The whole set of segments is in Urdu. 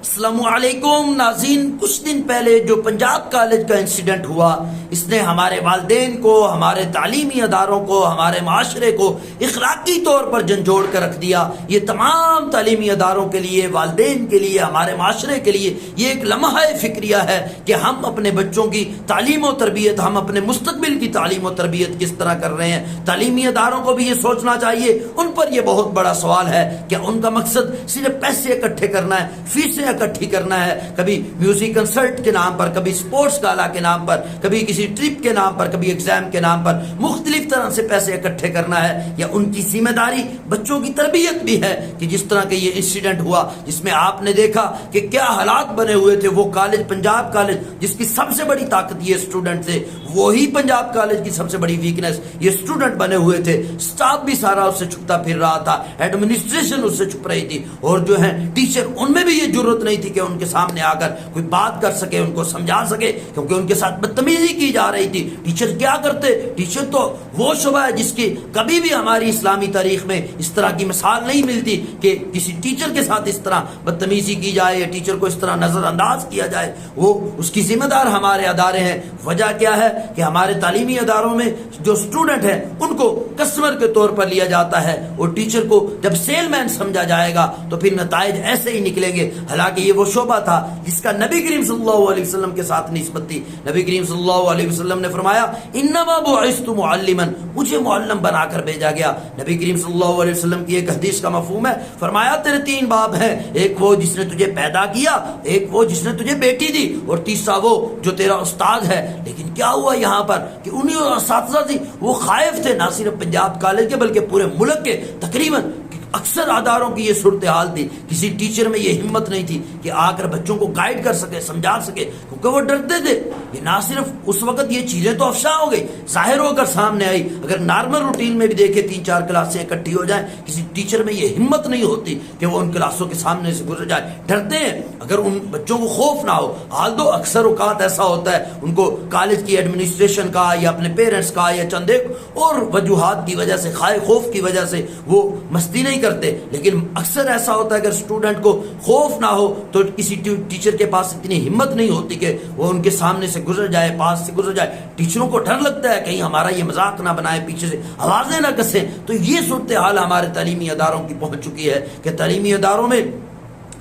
السلام علیکم ناظرین، کچھ دن پہلے جو پنجاب کالج کا انسیڈنٹ ہوا، اس نے ہمارے والدین کو، ہمارے تعلیمی اداروں کو، ہمارے معاشرے کو اخلاقی طور پر جھنجھوڑ کر رکھ دیا۔ یہ تمام تعلیمی اداروں کے لیے، والدین کے لیے، ہمارے معاشرے کے لیے یہ ایک لمحہ فکریہ ہے کہ ہم اپنے بچوں کی تعلیم و تربیت، ہم اپنے مستقبل کی تعلیم و تربیت کس طرح کر رہے ہیں۔ تعلیمی اداروں کو بھی یہ سوچنا چاہیے۔ ان پر یہ بہت بڑا سوال ہے کہ ان کا مقصد صرف پیسے اکٹھے کرنا ہے، فیسیں اکٹھی کرنا ہے، کبھی میوزک کنسرٹ کے نام پر، کبھی سپورٹس گالا کے نام پر، کبھی کسی ٹرپ کے نام پر، کبھی ایگزام کے نام پر مختلف طرح سے پیسے اکٹھے کرنا ہے۔ یا ان کی ذمہ داری بچوں کی تربیت بھی ہے کہ جس طرح کے یہ انسیڈنٹ ہوا، جس میں آپ نے دیکھا کہ کیا حالات بنے ہوئے تھے۔ وہ کالج، پنجاب کالج، جس کی سب سے بڑی طاقت یہ اسٹوڈنٹ تھے، وہی پنجاب کالج کی سب سے بڑی ویکنس یہ اسٹوڈنٹ بنے ہوئے تھے۔ سٹاف بھی سارا اس سے چھپتا پھر رہا تھا، ایڈمنسٹریشن اس سے چھپ رہی تھی، اور جو ہے ٹیچر، ان میں بھی یہ ضرورت نہیں تھی کہ ان کے سامنے آ کر کوئی بات کر سکے، ان کو سمجھا سکے، کیونکہ ان کے ساتھ بدتمیزی کی جا رہی تھی۔ ٹیچر کیا کرتے؟ ٹیچر تو وہ شعبہ ہے جس کی کبھی بھی ہماری اسلامی تاریخ میں اس طرح کی مثال نہیں ملتی کہ کسی ٹیچر کے ساتھ اس طرح بدتمیزی کی جائے یا ٹیچر کو اس طرح نظر انداز کیا جائے۔ وہ اس کی ذمہ دار ہمارے ادارے ہیں۔ وجہ کیا ہے کہ ہمارے تعلیمی اداروں میں جو اسٹوڈنٹ ہیں ان کو کسٹمر کے طور پر لیا جاتا ہے، اور ٹیچر کو جب سیل مین سمجھا جائے گا تو پھر نتائج ایسے ہی نکلیں گے۔ حالانکہ یہ وہ شعبہ تھا جس کا نبی کریم صلی اللہ علیہ وسلم کے ساتھ نسبت تھی۔ نبی کریم صلی اللہ علیہ وسلم نے فرمایا، انما بعثت معلما، مجھے معلم بنا کر بھیجا گیا۔ نبی کریم صلی اللہ علیہ وسلم کی ایک حدیث کا مفہوم ہے، فرمایا تیرے تین باپ ہیں، ایک وہ جس نے تجھے پیدا کیا، ایک وہ جس نے تجھے بیٹی دی، اور تیسرا وہ جو تیرا استاد ہے۔ لیکن کیا ہوا یہاں پر کہ انہیں اساتذہ تھی، وہ خائف تھے، نہ صرف پنجاب کالج کے بلکہ پورے ملک کے تقریباً اکثر اداروں کی یہ صورتحال تھی۔ کسی ٹیچر میں یہ ہمت نہیں تھی کہ آ کر بچوں کو گائیڈ کر سکے، سمجھا سکے، کیونکہ وہ ڈرتے تھے۔ یہ نہ صرف اس وقت یہ چیزیں تو افشاں ہو گئی، ظاہر ہو کر سامنے آئی، اگر نارمل روٹین میں بھی دیکھے 3-4 کلاسیں اکٹھی ہو جائیں، کسی ٹیچر میں یہ ہمت نہیں ہوتی کہ وہ ان کلاسوں کے سامنے سے گزر جائے۔ ڈرتے ہیں اگر ان بچوں کو خوف نہ ہو۔ حال تو اکثر اوقات ایسا ہوتا ہے ان کو کالج کی ایڈمنسٹریشن کا یا اپنے پیرنٹس کا یا چند ایک اور وجوہات کی وجہ سے، خوف کی وجہ سے وہ مستی نہیں کرتے، لیکن اکثر ایسا ہوتا ہے اگر اسٹوڈنٹ کو خوف نہ ہو تو کسی ٹیچر کے پاس اتنی ہمت نہیں ہوتی کہ وہ ان کے سامنے سے گزر جائے، پاس سے گزر جائے۔ ٹیچروں کو ڈر لگتا ہے کہیں ہمارا یہ مذاق نہ بنائے، پیچھے سے آوازیں نہ کسیں۔ تو یہ صورتحال ہمارے تعلیمی اداروں کی پہنچ چکی ہے کہ تعلیمی اداروں میں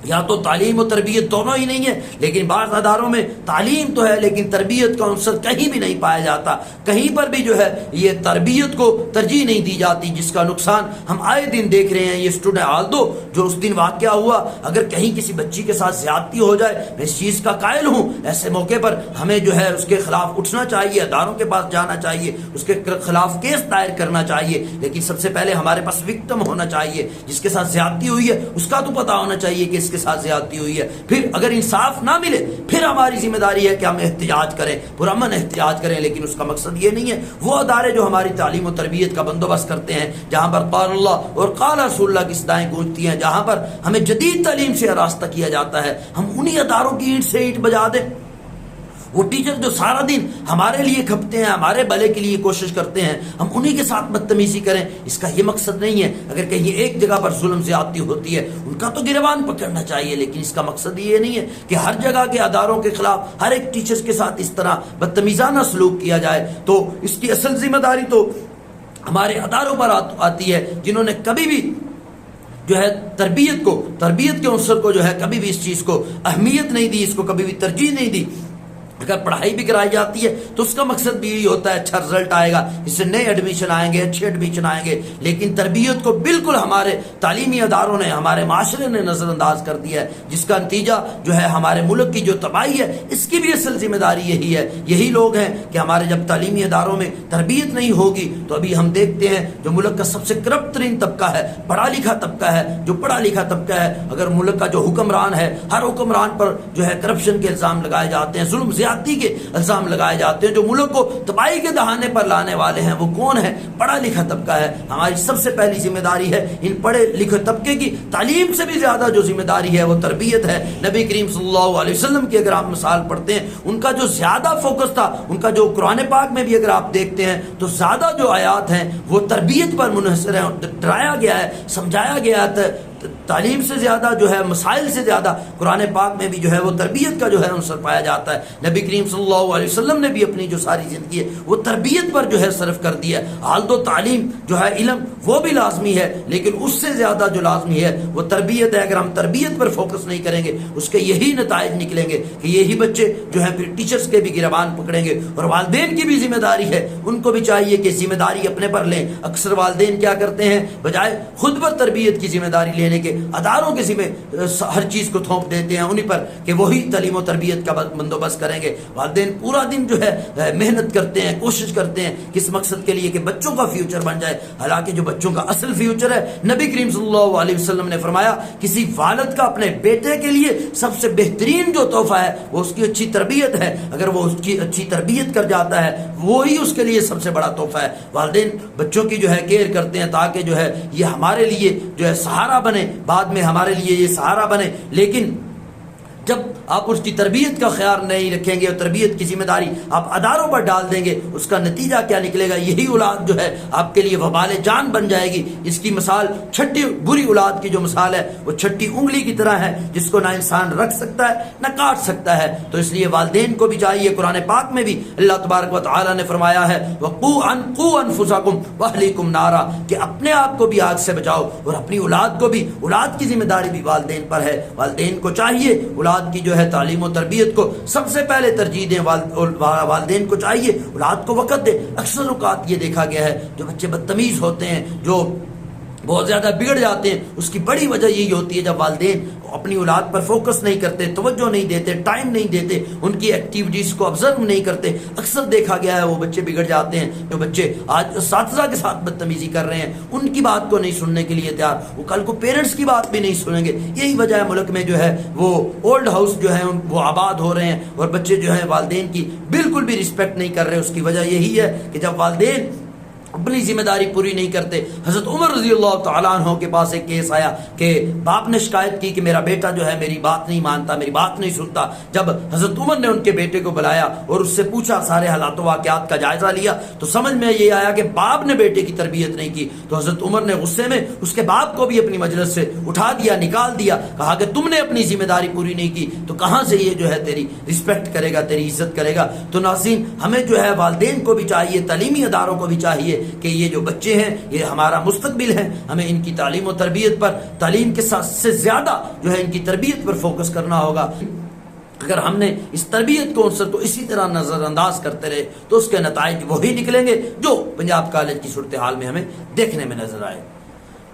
یا تو تعلیم و تربیت دونوں ہی نہیں ہے، لیکن بعض اداروں میں تعلیم تو ہے لیکن تربیت کا عنصر کہیں بھی نہیں پایا جاتا۔ کہیں پر بھی جو ہے یہ تربیت کو ترجیح نہیں دی جاتی، جس کا نقصان ہم آئے دن دیکھ رہے ہیں۔ یہ اسٹوڈنٹ حال دو جو اس دن واقعہ ہوا، اگر کہیں کسی بچی کے ساتھ زیادتی ہو جائے، میں اس چیز کا قائل ہوں، ایسے موقع پر ہمیں جو ہے اس کے خلاف اٹھنا چاہیے، اداروں کے پاس جانا چاہیے، اس کے خلاف کیس دائر کرنا چاہیے۔ لیکن سب سے پہلے ہمارے پاس وکٹم ہونا چاہیے، جس کے ساتھ زیادتی ہوئی ہے اس کا تو پتہ ہونا چاہیے کہ اس کے ساتھ زیادتی ہوئی ہے۔ پھر اگر انصاف نہ ملے پھر ہماری ذمہ داری ہے کہ ہم احتجاج کریں، پرامن احتجاج کریں، لیکن اس کا مقصد یہ نہیں ہے۔ وہ ادارے جو ہماری تعلیم و تربیت کا بندوبست کرتے ہیں، جہاں پر قال اللہ اور قال رسول اللہ کی صدائیں گونجتی ہیں، جہاں پر ہمیں جدید تعلیم سے آراستہ کیا جاتا ہے، ہم انہی اداروں کی اینٹ سے اینٹ بجا دیں۔ وہ ٹیچر جو سارا دن ہمارے لیے کھپتے ہیں، ہمارے بھلے کے لیے کوشش کرتے ہیں، ہم انہی کے ساتھ بدتمیزی کریں، اس کا یہ مقصد نہیں ہے۔ اگر کہیں ایک جگہ پر ظلم زیادتی ہوتی ہے ان کا تو گریبان پکڑنا چاہیے، لیکن اس کا مقصد یہ نہیں ہے کہ ہر جگہ کے اداروں کے خلاف ہر ایک ٹیچر کے ساتھ اس طرح بدتمیزانہ سلوک کیا جائے۔ تو اس کی اصل ذمہ داری تو ہمارے اداروں پر آتی ہے، جنہوں نے کبھی بھی جو ہے تربیت کے عنصر کو جو ہے کبھی بھی اس چیز کو اہمیت نہیں دی، اس کو کبھی بھی ترجیح نہیں دی۔ اگر پڑھائی بھی کرائی جاتی ہے تو اس کا مقصد بھی یہی ہوتا ہے اچھا رزلٹ آئے گا، اس سے نئے ایڈمیشن آئیں گے، اچھے ایڈمیشن آئیں گے، لیکن تربیت کو بالکل ہمارے تعلیمی اداروں نے، ہمارے معاشرے نے نظر انداز کر دیا ہے، جس کا نتیجہ جو ہے ہمارے ملک کی جو تباہی ہے، اس کی بھی اصل ذمہ داری یہی ہے۔ یہی لوگ ہیں کہ ہمارے جب تعلیمی اداروں میں تربیت نہیں ہوگی تو ابھی ہم دیکھتے ہیں جو ملک کا سب سے کرپٹ ترین طبقہ ہے، پڑھا لکھا طبقہ ہے، جو پڑھا لکھا طبقہ ہے، اگر ملک کا جو حکمران ہے، ہر حکمران پر جو ہے کرپشن کے الزام لگائے جاتے ہیں، ظلم زیادتی کے الزام لگائے جاتے ہیں، جو ملک کو تباہی کے دہانے پر لانے والے ہیں وہ کون ہے؟ پڑھا لکھا طبقہ ہے۔ ہماری سب سے پہلی ذمہ داری ہے ان پڑھے لکھے طبقے کی تعلیم سے بھی زیادہ جو ذمہ داری ہے وہ تربیت ہے۔ نبی کریم صلی اللہ علیہ وسلم کی اگر آپ مثال پڑھتے ہیں، ان کا جو زیادہ فوکس تھا، ان کا جو قرآن پاک میں بھی اگر آپ دیکھتے ہیں تو زیادہ جو آیات ہیں وہ تربیت پر منحصر ہیں، ڈرایا گیا ہے، سمجھایا گیا ہے، تعلیم سے زیادہ جو ہے مسائل سے زیادہ قرآن پاک میں بھی جو ہے وہ تربیت کا جو ہے عنصر پایا جاتا ہے۔ نبی کریم صلی اللہ علیہ وسلم نے بھی اپنی جو ساری زندگی ہے وہ تربیت پر جو ہے صرف کر دیا ہے۔ حال تو تعلیم جو ہے علم وہ بھی لازمی ہے، لیکن اس سے زیادہ جو لازمی ہے وہ تربیت ہے۔ اگر ہم تربیت پر فوکس نہیں کریں گے اس کے یہی نتائج نکلیں گے کہ یہی بچے جو ہے پھر ٹیچرز کے بھی گربان پکڑیں گے، اور والدین کی بھی ذمہ داری ہے، ان کو بھی چاہیے کہ ذمہ داری اپنے پر لیں۔ اکثر والدین کیا کرتے ہیں، بجائے خود پر تربیت کی ذمہ داری لینے کے اداروں کے ذمہ ہر چیز کو تھوپ دیتے ہیں انہیں پر کہ وہی تعلیم و تربیت کا بندوبست کریں گے۔ والدین پورا دن جو ہے محنت کرتے ہیں، کوشش کرتے ہیں کس مقصد کے لیے کہ بچوں کا فیوچر بن جائے، حالانکہ جو بچوں کا اصل فیوچر ہے، نبی کریم صلی اللہ علیہ وسلم نے فرمایا کسی والد کا اپنے بیٹے کے لیے سب سے بہترین جو تحفہ ہے وہ اس کی اچھی تربیت ہے۔ اگر وہ اس کی اچھی تربیت کر جاتا ہے وہی اس کے لیے سب سے بڑا تحفہ ہے۔ والدین بچوں کی جو ہے کیئر کرتے ہیں تاکہ جو ہے یہ ہمارے لیے جو ہے سہارا بنے، بعد میں ہمارے لیے یہ سہارا بنے، لیکن جب آپ اس کی تربیت کا خیال نہیں رکھیں گے اور تربیت کی ذمہ داری آپ اداروں پر ڈال دیں گے، اس کا نتیجہ کیا نکلے گا؟ یہی اولاد جو ہے آپ کے لیے وبال جان بن جائے گی۔ اس کی مثال چھٹی بری اولاد کی جو مثال ہے وہ چھٹی انگلی کی طرح ہے، جس کو نہ انسان رکھ سکتا ہے نہ کاٹ سکتا ہے۔ تو اس لیے والدین کو بھی چاہیے، قرآن پاک میں بھی اللہ تبارک و تعالی نے فرمایا ہے وَقُوا أَنفُسَكُمْ وَأَهْلِيكُمْ نَارًا، کہ اپنے آپ کو بھی آگ سے بچاؤ اور اپنی اولاد کو بھی۔ اولاد کی ذمہ داری بھی والدین پر ہے۔ والدین کو چاہیے اولاد کی جو ہے تعلیم و تربیت کو سب سے پہلے ترجیح دیں۔ والدین کو چاہیے اولاد کو وقت دے۔ اکثر اوقات یہ دیکھا گیا ہے جو بچے بدتمیز ہوتے ہیں، جو بہت زیادہ بگڑ جاتے ہیں، اس کی بڑی وجہ یہی ہوتی ہے جب والدین اپنی اولاد پر فوکس نہیں کرتے، توجہ نہیں دیتے، ٹائم نہیں دیتے، ان کی ایکٹیویٹیز کو آبزرو نہیں کرتے۔ اکثر دیکھا گیا ہے وہ بچے بگڑ جاتے ہیں۔ جو بچے آج اساتذہ کے ساتھ بدتمیزی کر رہے ہیں، ان کی بات کو نہیں سننے کے لیے تیار، وہ کل کو پیرنٹس کی بات بھی نہیں سنیں گے۔ یہی وجہ ہے ملک میں جو ہے وہ اولڈ ہاؤس جو ہے وہ آباد ہو رہے ہیں اور بچے جو ہے والدین کی بالکل بھی رسپیکٹ نہیں کر رہے۔ اس کی وجہ یہی ہے کہ جب والدین اپنی ذمہ داری پوری نہیں کرتے۔ حضرت عمر رضی اللہ تعالیٰ عنہ کے پاس ایک کیس آیا کہ باپ نے شکایت کی کہ میرا بیٹا جو ہے میری بات نہیں مانتا، میری بات نہیں سنتا۔ جب حضرت عمر نے ان کے بیٹے کو بلایا اور اس سے پوچھا، سارے حالات و واقعات کا جائزہ لیا، تو سمجھ میں یہ آیا کہ باپ نے بیٹے کی تربیت نہیں کی۔ تو حضرت عمر نے غصے میں اس کے باپ کو بھی اپنی مجلس سے اٹھا دیا، نکال دیا، کہا کہ تم نے اپنی ذمہ داری پوری نہیں کی تو کہاں سے یہ جو ہے تیری رسپیکٹ کرے گا، تیری عزت کرے گا۔ تو ناظرین، ہمیں جو ہے والدین کو بھی چاہیے، تعلیمی اداروں کو بھی چاہیے کہ یہ جو بچے ہیں یہ ہمارا مستقبل ہے، ہمیں ان کی تعلیم و تربیت پر، تعلیم کے ساتھ سے زیادہ جو ہے ان کی تربیت پر فوکس کرنا ہوگا۔ اگر ہم نے اس تربیت کو عنصر کو اسی طرح نظر انداز کرتے رہے تو اس کے نتائج وہی نکلیں گے جو پنجاب کالج کی صورتحال میں ہمیں دیکھنے میں نظر آئے۔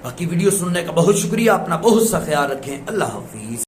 باقی ویڈیو سننے کا بہت شکریہ، اپنا بہت سا خیال رکھیں، اللہ حافظ۔